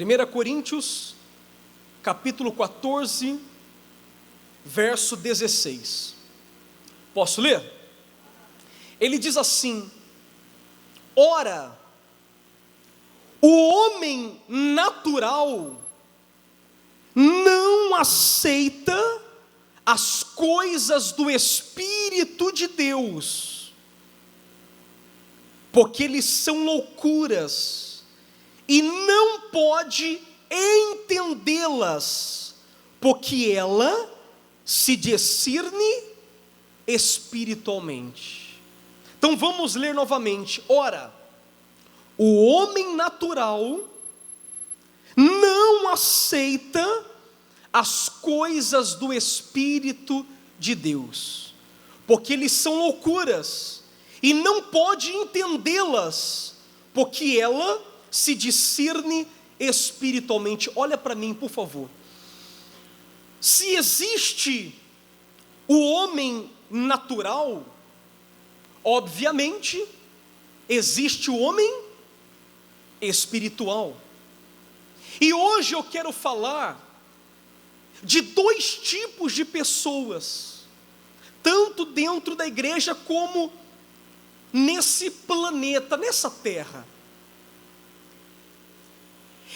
1 Coríntios, capítulo 14, verso 16. Posso ler? Ele diz assim: ora, o homem natural não aceita as coisas do Espírito de Deus, porque eles são loucuras, e não pode entendê-las, porque ela se discerne espiritualmente. Então vamos ler novamente. Ora, o homem natural não aceita as coisas do Espírito de Deus, porque eles são loucuras, e não pode entendê-las, porque ela se discerne espiritualmente. Olha para mim, por favor. Se existe o homem natural, obviamente existe o homem espiritual. E hoje eu quero falar de dois tipos de pessoas, tanto dentro da igreja como nesse planeta, nessa terra.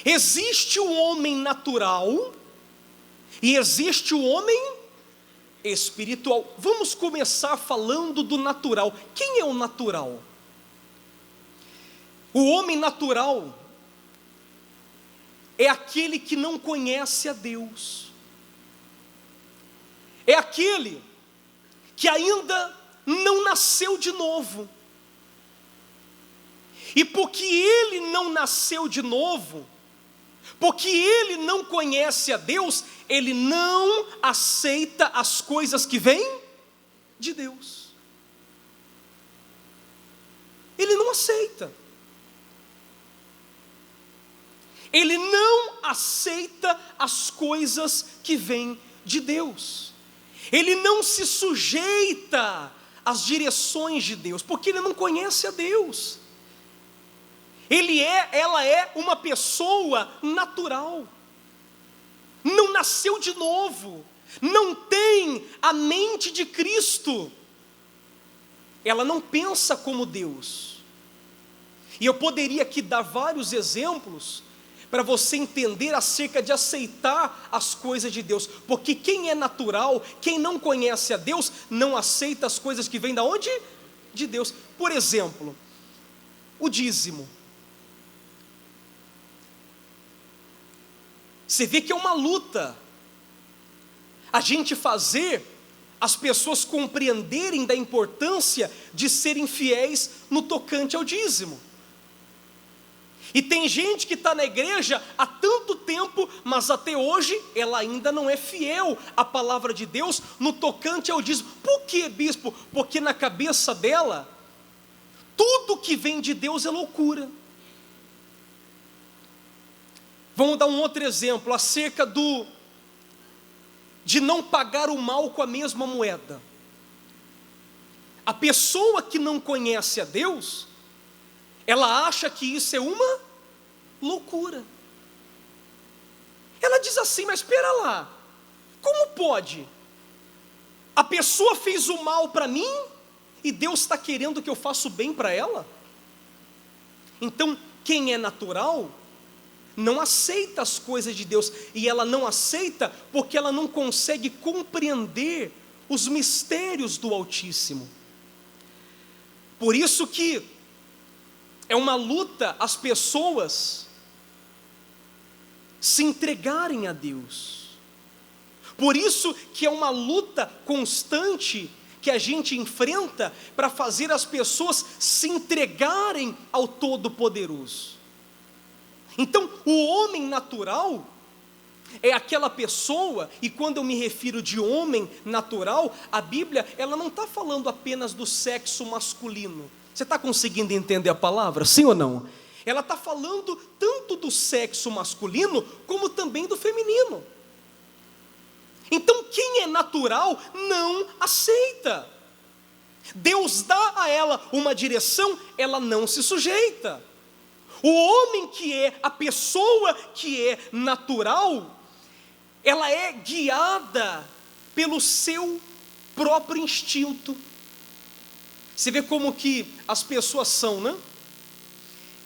Existe o homem natural e existe o homem espiritual. Vamos começar falando do natural. Quem é o natural? O homem natural é aquele que não conhece a Deus. É aquele que ainda não nasceu de novo. E porque ele não nasceu de novo, porque ele não conhece a Deus, ele não aceita as coisas que vêm de Deus. Ele não aceita. Ele não aceita as coisas que vêm de Deus. Ele não se sujeita às direções de Deus, porque ele não conhece a Deus. Ela é uma pessoa natural, não nasceu de novo, não tem a mente de Cristo, ela não pensa como Deus. E eu poderia aqui dar vários exemplos para você entender acerca de aceitar as coisas de Deus, porque quem é natural, quem não conhece a Deus, não aceita as coisas que vêm da onde? De Deus. Por exemplo, o dízimo. Você vê que é uma luta a gente fazer as pessoas compreenderem da importância de serem fiéis no tocante ao dízimo. E tem gente que está na igreja há tanto tempo, mas até hoje ela ainda não é fiel à palavra de Deus no tocante ao dízimo. Por quê, bispo? Porque na cabeça dela, tudo que vem de Deus é loucura. Vamos dar um outro exemplo acerca de não pagar o mal com a mesma moeda. A pessoa que não conhece a Deus, ela acha que isso é uma loucura. Ela diz assim: mas espera lá, como pode? A pessoa fez o mal para mim e Deus está querendo que eu faça o bem para ela? Então, quem é natural não aceita as coisas de Deus, e ela não aceita porque ela não consegue compreender os mistérios do Altíssimo. Por isso que é uma luta as pessoas se entregarem a Deus. Por isso que é uma luta constante que a gente enfrenta para fazer as pessoas se entregarem ao Todo-Poderoso. Então, o homem natural é aquela pessoa, e quando eu me refiro de homem natural, a Bíblia, ela não está falando apenas do sexo masculino. Você está conseguindo entender a palavra? Sim ou não? Ela está falando tanto do sexo masculino, como também do feminino. Então, quem é natural não aceita. Deus dá a ela uma direção, ela não se sujeita. O homem que é, a pessoa que é natural, ela é guiada pelo seu próprio instinto. Você vê como que as pessoas são, né?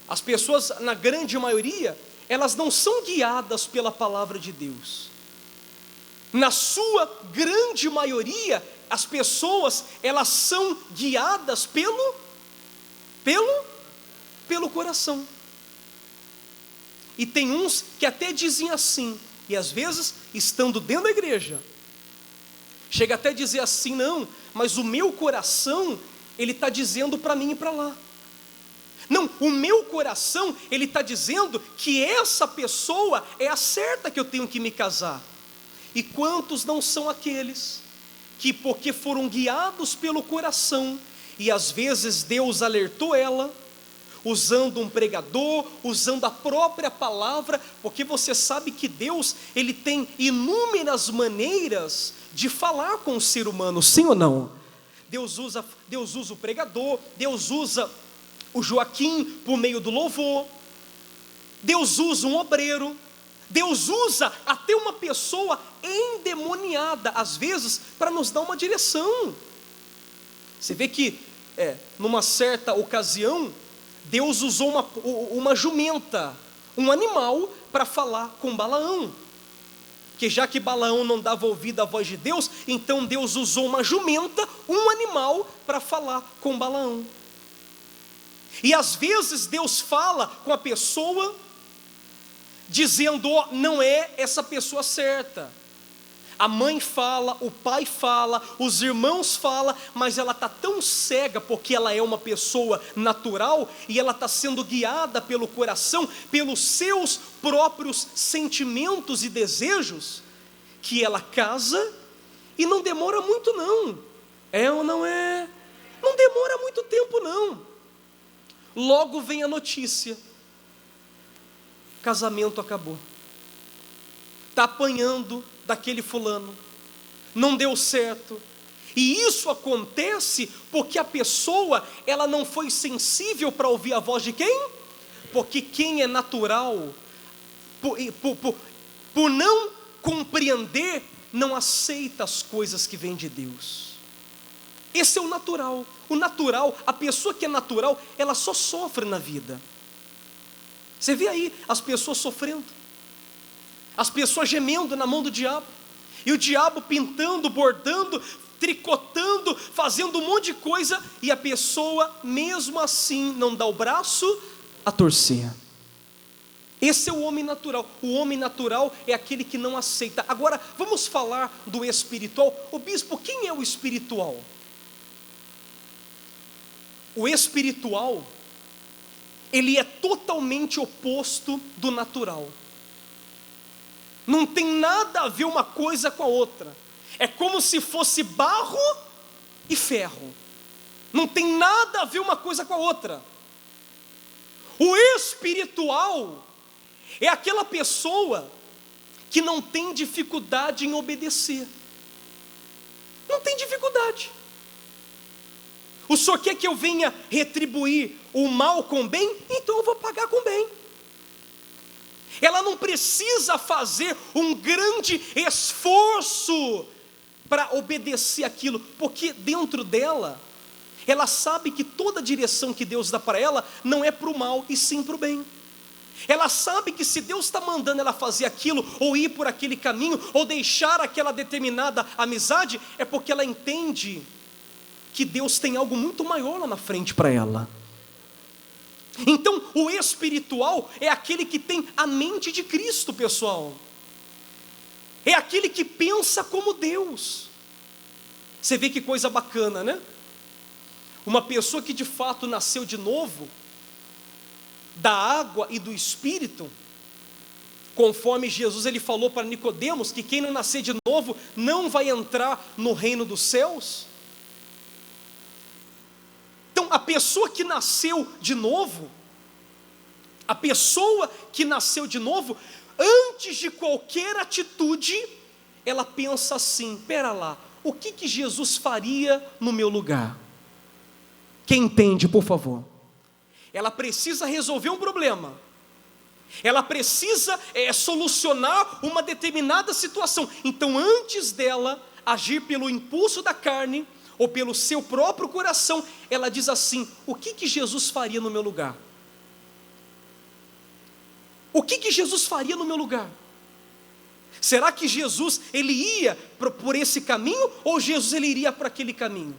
As pessoas, na grande maioria, elas não são guiadas pela palavra de Deus. Na sua grande maioria, as pessoas, elas são guiadas pelo coração. E tem uns que até dizem assim, e às vezes, estando dentro da igreja, chega até a dizer assim: não, mas o meu coração, ele está dizendo para mim ir para lá. Não, o meu coração, ele está dizendo que essa pessoa é a certa que eu tenho que me casar. E quantos não são aqueles que, porque foram guiados pelo coração, e às vezes Deus alertou ela, usando um pregador, usando a própria palavra, porque você sabe que Deus, ele tem inúmeras maneiras de falar com o ser humano, sim ou não? Deus usa o pregador, Deus usa o Joaquim por meio do louvor, Deus usa um obreiro, Deus usa até uma pessoa endemoniada, às vezes, para nos dar uma direção. Você vê que, numa certa ocasião, Deus usou uma jumenta, um animal, para falar com Balaão. Que já que Balaão não dava ouvido à voz de Deus, então Deus usou uma jumenta, um animal, para falar com Balaão. E às vezes Deus fala com a pessoa, dizendo: oh, não é essa pessoa certa. A mãe fala, o pai fala, os irmãos falam, mas ela está tão cega, porque ela é uma pessoa natural, e ela está sendo guiada pelo coração, pelos seus próprios sentimentos e desejos, que ela casa, e não demora muito não. É ou não é? Não demora muito tempo não. Logo vem a notícia: casamento acabou, está apanhando daquele fulano, não deu certo. E isso acontece porque a pessoa, ela não foi sensível para ouvir a voz de quem? Porque quem é natural, por não compreender, não aceita as coisas que vêm de Deus. Esse é o natural. O natural, a pessoa que é natural, ela só sofre na vida. Você vê aí as pessoas sofrendo, as pessoas gemendo na mão do diabo, e o diabo pintando, bordando, tricotando, fazendo um monte de coisa, e a pessoa mesmo assim não dá o braço a torcer. Esse é o homem natural. O homem natural é aquele que não aceita. Agora vamos falar do espiritual. O bispo, quem é o espiritual? O espiritual, ele é totalmente oposto do natural. Não tem nada a ver uma coisa com a outra. É como se fosse barro e ferro. Não tem nada a ver uma coisa com a outra. O espiritual é aquela pessoa que não tem dificuldade em obedecer. Não tem dificuldade. O senhor quer que eu venha retribuir o mal com o bem? Então eu vou pagar com o bem. Ela não precisa fazer um grande esforço para obedecer aquilo, porque dentro dela, ela sabe que toda direção que Deus dá para ela não é para o mal, e sim para o bem. Ela sabe que se Deus está mandando ela fazer aquilo, ou ir por aquele caminho, ou deixar aquela determinada amizade, é porque ela entende que Deus tem algo muito maior lá na frente para ela. Então, o espiritual é aquele que tem a mente de Cristo, pessoal. É aquele que pensa como Deus. Você vê que coisa bacana, né? Uma pessoa que de fato nasceu de novo, da água e do Espírito, conforme Jesus ele falou para Nicodemos, que quem não nascer de novo não vai entrar no reino dos céus. Então, a pessoa que nasceu de novo, antes de qualquer atitude, ela pensa assim: pera lá, o que Jesus faria no meu lugar? Quem entende, por favor? ela precisa resolver um problema, ela precisa solucionar uma determinada situação. Então, antes dela agir pelo impulso da carne, ou pelo seu próprio coração, ela diz assim: o que Jesus faria no meu lugar? O que Jesus faria no meu lugar? Será que Jesus, ele ia por esse caminho, ou Jesus, ele iria por aquele caminho?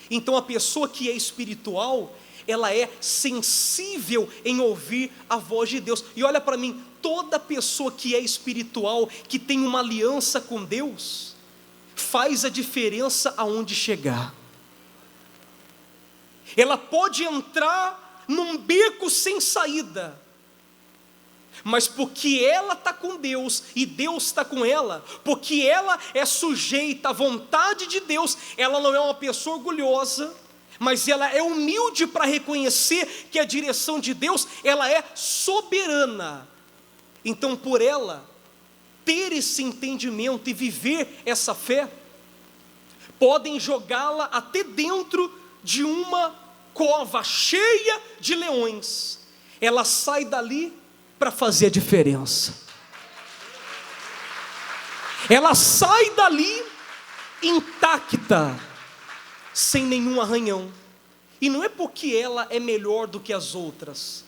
Então, a pessoa que é espiritual, ela é sensível em ouvir a voz de Deus. E olha para mim, toda pessoa que é espiritual, que tem uma aliança com Deus, faz a diferença aonde chegar. Ela pode entrar num beco sem saída, mas porque ela está com Deus e Deus está com ela, porque ela é sujeita à vontade de Deus, ela não é uma pessoa orgulhosa, mas ela é humilde para reconhecer que a direção de Deus, ela é soberana. Então, por ela ter esse entendimento e viver essa fé, podem jogá-la até dentro de uma cova cheia de leões. Ela sai dali para fazer a diferença. Ela sai dali intacta, sem nenhum arranhão. E não é porque ela é melhor do que as outras,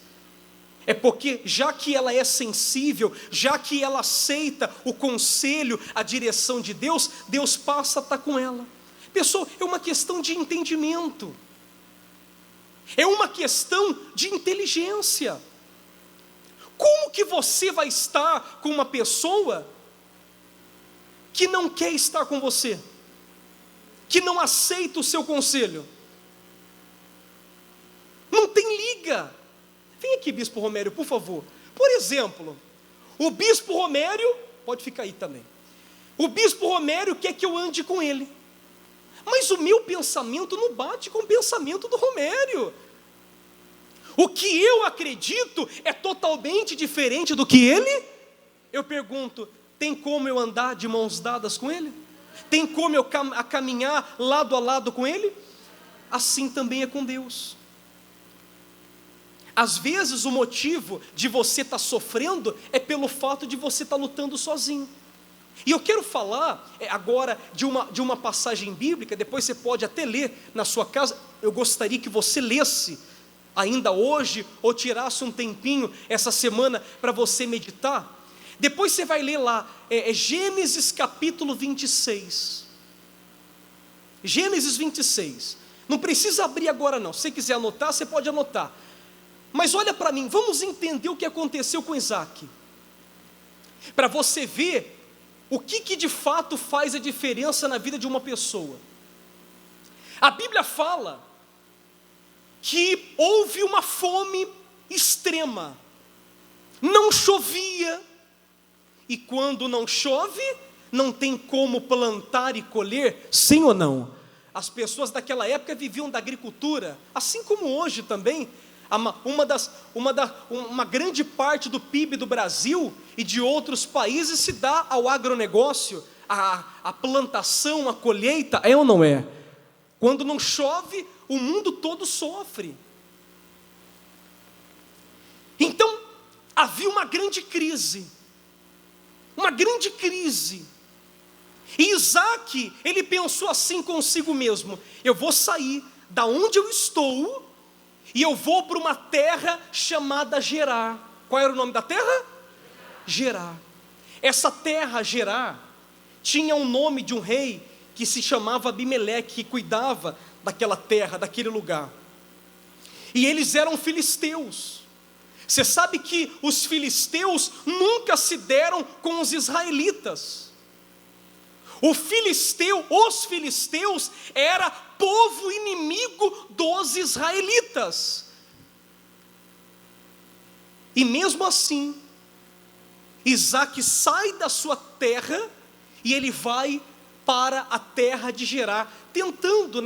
é porque, já que ela é sensível, já que ela aceita o conselho, a direção de Deus, Deus passa a estar com ela. Pessoal, é uma questão de entendimento, é uma questão de inteligência. Como que você vai estar com uma pessoa que não quer estar com você, que não aceita o seu conselho? Não tem liga. Vem aqui, Bispo Romério, por favor. Por exemplo, o Bispo Romério, pode ficar aí também. O Bispo Romério quer que eu ande com ele, mas o meu pensamento não bate com o pensamento do Romério. O que eu acredito é totalmente diferente do que ele. Eu pergunto, tem como eu andar de mãos dadas com ele? Tem como eu caminhar lado a lado com ele? Assim também é com Deus. Às vezes o motivo de você estar sofrendo é pelo fato de você estar lutando sozinho. E eu quero falar agora de uma passagem bíblica, depois você pode até ler na sua casa. Eu gostaria que você lesse ainda hoje, ou tirasse um tempinho essa semana para você meditar. Depois você vai ler lá, Gênesis capítulo 26. Gênesis 26. Não precisa abrir agora não, se você quiser anotar, você pode anotar. Mas olha para mim, vamos entender o que aconteceu com Isaac, para você ver o que de fato faz a diferença na vida de uma pessoa. A Bíblia fala que houve uma fome extrema, não chovia, e quando não chove, não tem como plantar e colher, sim ou não? As pessoas daquela época viviam da agricultura, assim como hoje também. Uma grande parte do PIB do Brasil e de outros países se dá ao agronegócio, a plantação, a colheita, é ou não é? Quando não chove, o mundo todo sofre. Então, havia uma grande crise, e Isaac, ele pensou assim consigo mesmo: eu vou sair da onde eu estou, e eu vou para uma terra chamada Gerar. Qual era o nome da terra? Gerar. Essa terra, Gerar, tinha o nome de um rei que se chamava Abimeleque, que cuidava daquela terra, daquele lugar. E eles eram filisteus. Você sabe que os filisteus nunca se deram com os israelitas. Os filisteus era povo inimigo dos israelitas. E mesmo assim, Isaac sai da sua terra e ele vai para a terra de Gerar, tentando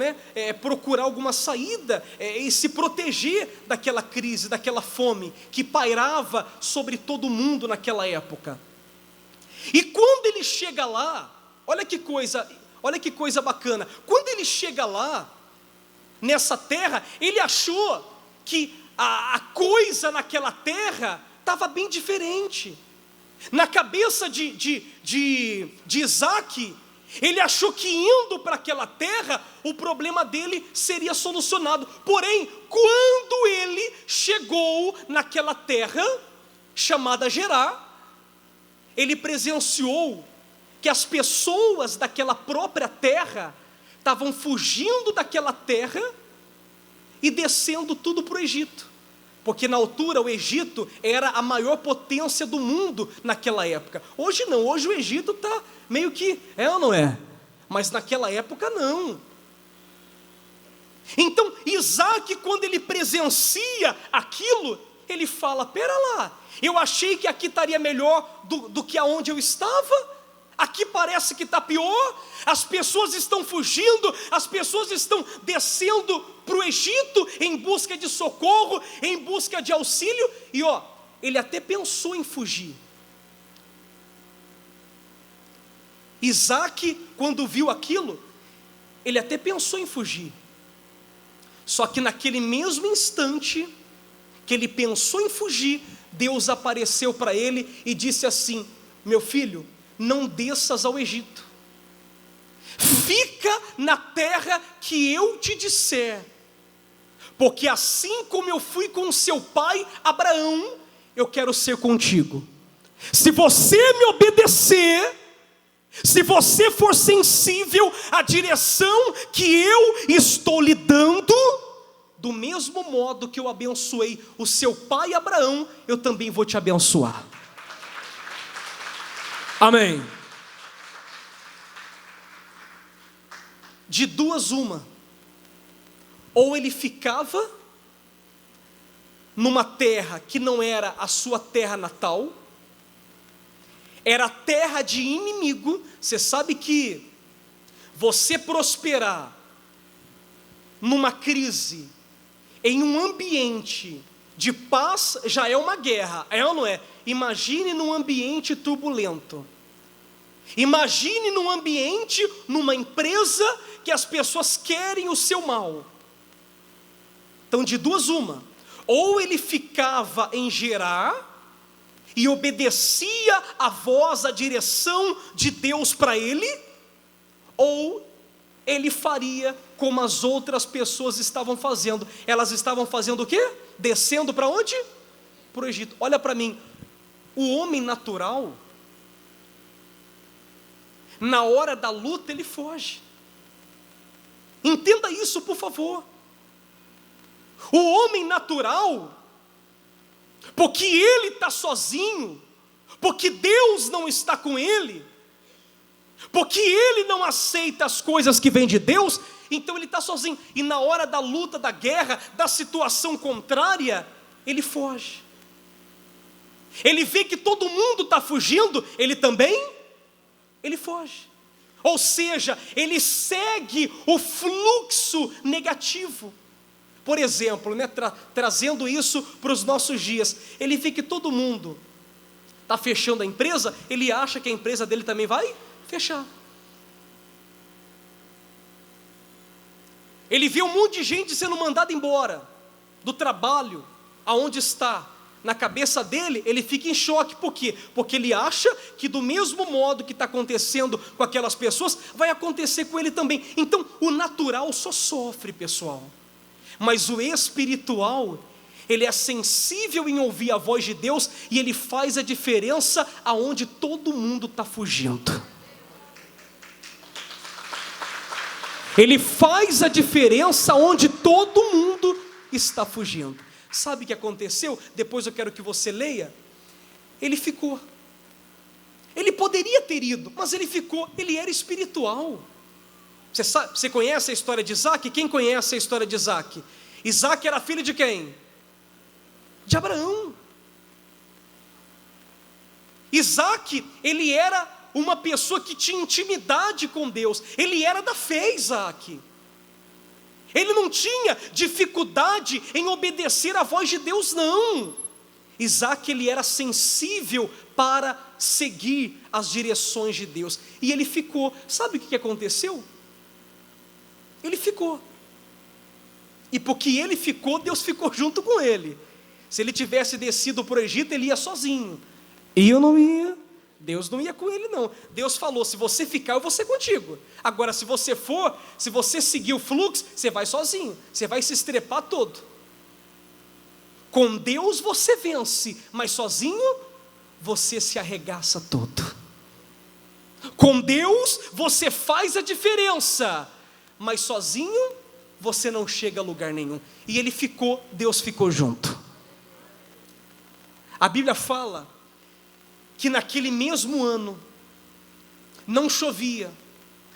procurar alguma saída e se proteger daquela crise, daquela fome que pairava sobre todo mundo naquela época. E quando ele chega lá, olha que coisa bacana. Quando ele chega lá, nessa terra, ele achou que a coisa naquela terra estava bem diferente. Na cabeça de Isaac, ele achou que indo para aquela terra, o problema dele seria solucionado. Porém, quando ele chegou naquela terra, chamada Gerar, ele presenciou que as pessoas daquela própria terra estavam fugindo daquela terra e descendo tudo para o Egito. Porque na altura o Egito era a maior potência do mundo naquela época. Hoje não, hoje o Egito está meio que, ou não é? Mas naquela época não. Então Isaac, quando ele presencia aquilo, ele fala, pera lá, eu achei que aqui estaria melhor do que aonde eu estava. Aqui parece que está pior, as pessoas estão fugindo, as pessoas estão descendo para o Egito em busca de socorro, em busca de auxílio, e ele até pensou em fugir. Isaac, quando viu aquilo, ele até pensou em fugir, só que naquele mesmo instante, que ele pensou em fugir, Deus apareceu para ele e disse assim, meu filho, não desças ao Egito, fica na terra que eu te disser, porque assim como eu fui com seu pai Abraão, eu quero ser contigo. Se você me obedecer, se você for sensível à direção que eu estou lhe dando, do mesmo modo que eu abençoei o seu pai Abraão, eu também vou te abençoar. Amém. De duas uma, ou ele ficava numa terra que não era a sua terra natal, era terra de inimigo. Você sabe que você prosperar numa crise, em um ambiente de paz, já é uma guerra, ou não é? Imagine num ambiente turbulento. Imagine num ambiente, numa empresa, que as pessoas querem o seu mal. Então de duas uma, ou ele ficava em Gerar, e obedecia a voz, a direção de Deus para ele, ou ele faria como as outras pessoas estavam fazendo. Elas estavam fazendo o quê? Descendo para onde? Para o Egito. Olha para mim, o homem natural, na hora da luta ele foge. Entenda isso, por favor. O homem natural, porque ele está sozinho, porque Deus não está com ele, porque ele não aceita as coisas que vêm de Deus, então ele está sozinho. E na hora da luta, da guerra, da situação contrária, ele foge. Ele vê que todo mundo está fugindo, ele foge. Ou seja, ele segue o fluxo negativo. Por exemplo, trazendo isso para os nossos dias, ele vê que todo mundo está fechando a empresa, ele acha que a empresa dele também vai fechar. Ele vê um monte de gente sendo mandada embora do trabalho, aonde está. Na cabeça dele, ele fica em choque. Por quê? Porque ele acha que do mesmo modo que está acontecendo com aquelas pessoas, vai acontecer com ele também. Então, o natural só sofre, pessoal. Mas o espiritual, ele é sensível em ouvir a voz de Deus, e ele faz a diferença aonde todo mundo está fugindo. Ele faz a diferença onde todo mundo está fugindo. Sabe o que aconteceu? Depois eu quero que você leia. Ele ficou. Ele poderia ter ido, mas ele ficou. Ele era espiritual. Você conhece a história de Isaac? Quem conhece a história de Isaac? Isaac era filho de quem? De Abraão. Isaac, ele era uma pessoa que tinha intimidade com Deus. Ele era da fé, Isaac. Ele não tinha dificuldade em obedecer à voz de Deus, não. Isaac, ele era sensível para seguir as direções de Deus. E ele ficou. Sabe o que aconteceu? Ele ficou. E porque ele ficou, Deus ficou junto com ele. Se ele tivesse descido para o Egito, ele ia sozinho. E eu não ia. Deus não ia com ele não. Deus falou, se você ficar, eu vou ser contigo. Agora, se você for, se você seguir o fluxo, você vai sozinho. Você vai se estrepar todo. Com Deus você vence, mas sozinho você se arregaça todo. Com Deus você faz a diferença, mas sozinho você não chega a lugar nenhum. E ele ficou, Deus ficou junto. A Bíblia fala que naquele mesmo ano não chovia,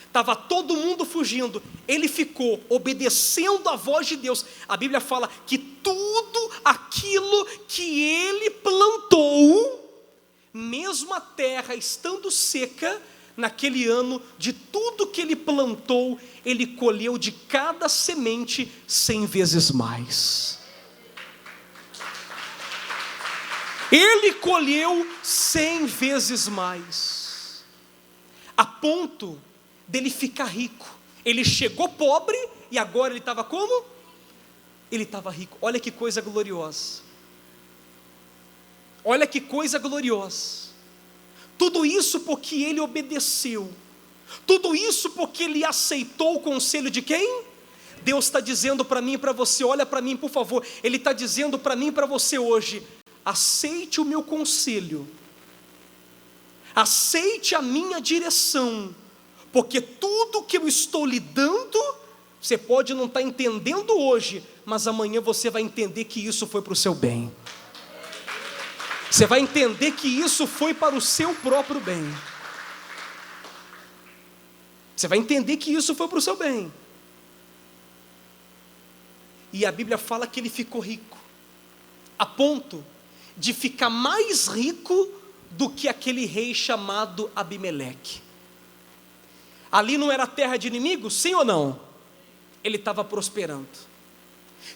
estava todo mundo fugindo, ele ficou obedecendo a voz de Deus. A Bíblia fala que tudo aquilo que ele plantou, mesmo a terra estando seca, naquele ano, de tudo que ele plantou, ele colheu de cada semente 100 vezes mais. Ele colheu 100 vezes mais, a ponto dele ficar rico. Ele chegou pobre e agora ele estava como? Ele estava rico. Olha que coisa gloriosa. Olha que coisa gloriosa. Tudo isso porque ele obedeceu. Tudo isso porque ele aceitou o conselho de quem? Deus está dizendo para mim e para você, olha para mim por favor. Ele está dizendo para mim e para você hoje, aceite o meu conselho, aceite a minha direção, porque tudo que eu estou lhe dando, você pode não estar entendendo hoje, mas amanhã você vai entender que isso foi para o seu bem. Você vai entender que isso foi para o seu próprio bem. Você vai entender que isso foi para o seu bem. E a Bíblia fala que ele ficou rico, a ponto de ficar mais rico do que aquele rei chamado Abimeleque. Ali não era terra de inimigos, sim ou não? Ele estava prosperando.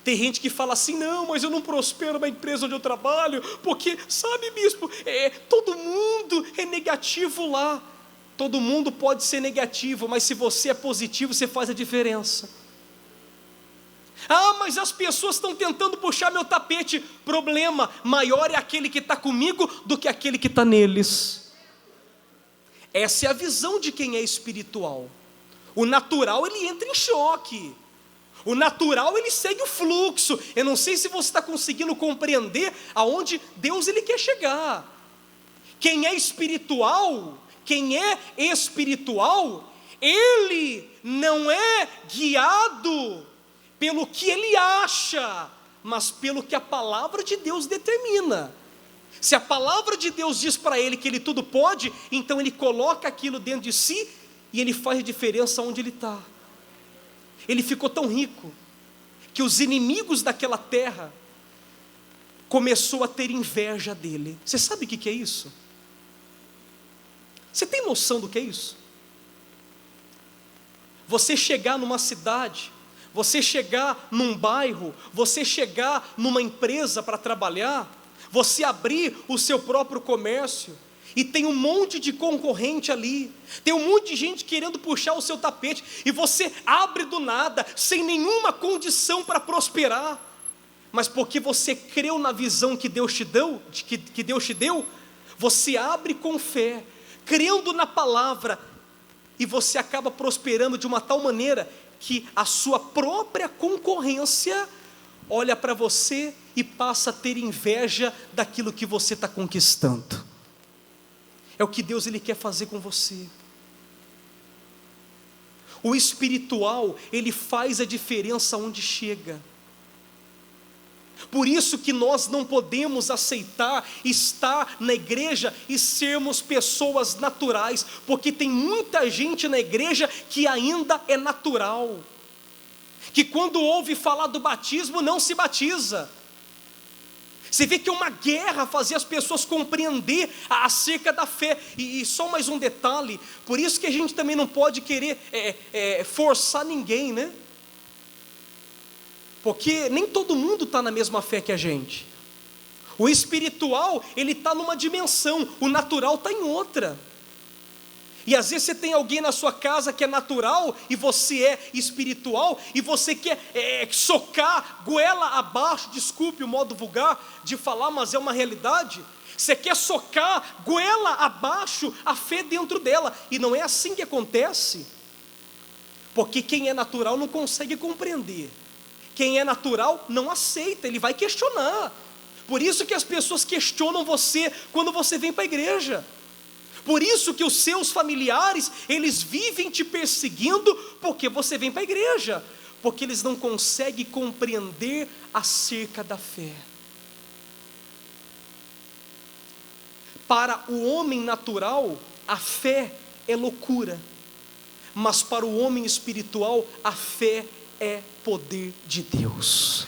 Tem gente que fala assim, não, mas eu não prospero na empresa onde eu trabalho, porque, sabe bispo, todo mundo é negativo lá. Todo mundo pode ser negativo, mas se você é positivo, você faz a diferença. Ah, mas as pessoas estão tentando puxar meu tapete. Problema, maior é aquele que está comigo do que aquele que está neles. Essa é a visão de quem é espiritual. O natural, ele entra em choque. O natural, ele segue o fluxo. Eu não sei se você está conseguindo compreender aonde Deus ele quer chegar. Quem é espiritual, ele não é guiado pelo que ele acha, mas pelo que a palavra de Deus determina. Se a palavra de Deus diz para ele que ele tudo pode, então ele coloca aquilo dentro de si e ele faz a diferença onde ele está. Ele ficou tão rico que os inimigos daquela terra começou a ter inveja dele. Você sabe o que é isso? Você tem noção do que é isso? Você chegar numa cidade, você chegar num bairro, você chegar numa empresa para trabalhar, você abrir o seu próprio comércio, e tem um monte de concorrente ali, tem um monte de gente querendo puxar o seu tapete, e você abre do nada, sem nenhuma condição para prosperar, mas porque você creu na visão que Deus te deu, que Deus te deu, você abre com fé, crendo na palavra, e você acaba prosperando de uma tal maneira, que a sua própria concorrência olha para você e passa a ter inveja daquilo que você está conquistando. É o que Deus ele quer fazer com você. O espiritual, ele faz a diferença onde chega. Por isso que nós não podemos aceitar estar na igreja e sermos pessoas naturais, porque tem muita gente na igreja que ainda é natural, que quando ouve falar do batismo não se batiza. Você vê que é uma guerra fazer as pessoas compreender acerca da fé. E só mais um detalhe, por isso que a gente também não pode querer forçar ninguém, né? Porque nem todo mundo está na mesma fé que a gente. O espiritual, ele está numa dimensão, o natural está em outra. E às vezes você tem alguém na sua casa que é natural e você é espiritual, e você quer socar goela abaixo, desculpe o modo vulgar de falar, mas é uma realidade. Você quer socar goela abaixo a fé dentro dela, e não é assim que acontece, porque quem é natural não consegue compreender, quem é natural não aceita, ele vai questionar. Por isso que as pessoas questionam você quando você vem para a igreja. Por isso que os seus familiares, eles vivem te perseguindo, porque você vem para a igreja, porque eles não conseguem compreender acerca da fé. Para o homem natural, a fé é loucura, mas para o homem espiritual, a fé é poder de Deus.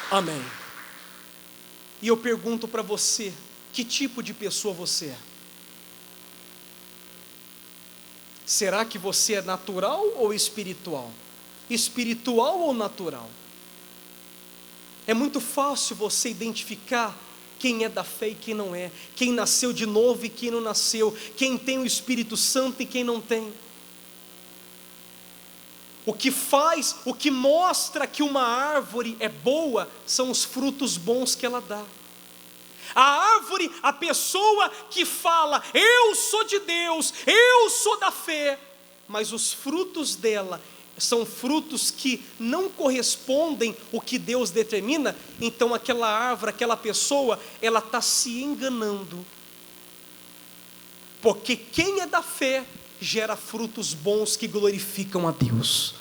Amém. E eu pergunto para você, que tipo de pessoa você é? Será que você é natural ou espiritual? Espiritual ou natural? É muito fácil você identificar quem é da fé e quem não é, quem nasceu de novo e quem não nasceu, quem tem o Espírito Santo e quem não tem. O que mostra que uma árvore é boa, são os frutos bons que ela dá. A árvore, a pessoa que fala, eu sou de Deus, eu sou da fé, mas os frutos dela são frutos que não correspondem ao que Deus determina, então aquela árvore, aquela pessoa, ela está se enganando. Porque quem é da fé, gera frutos bons que glorificam a Deus.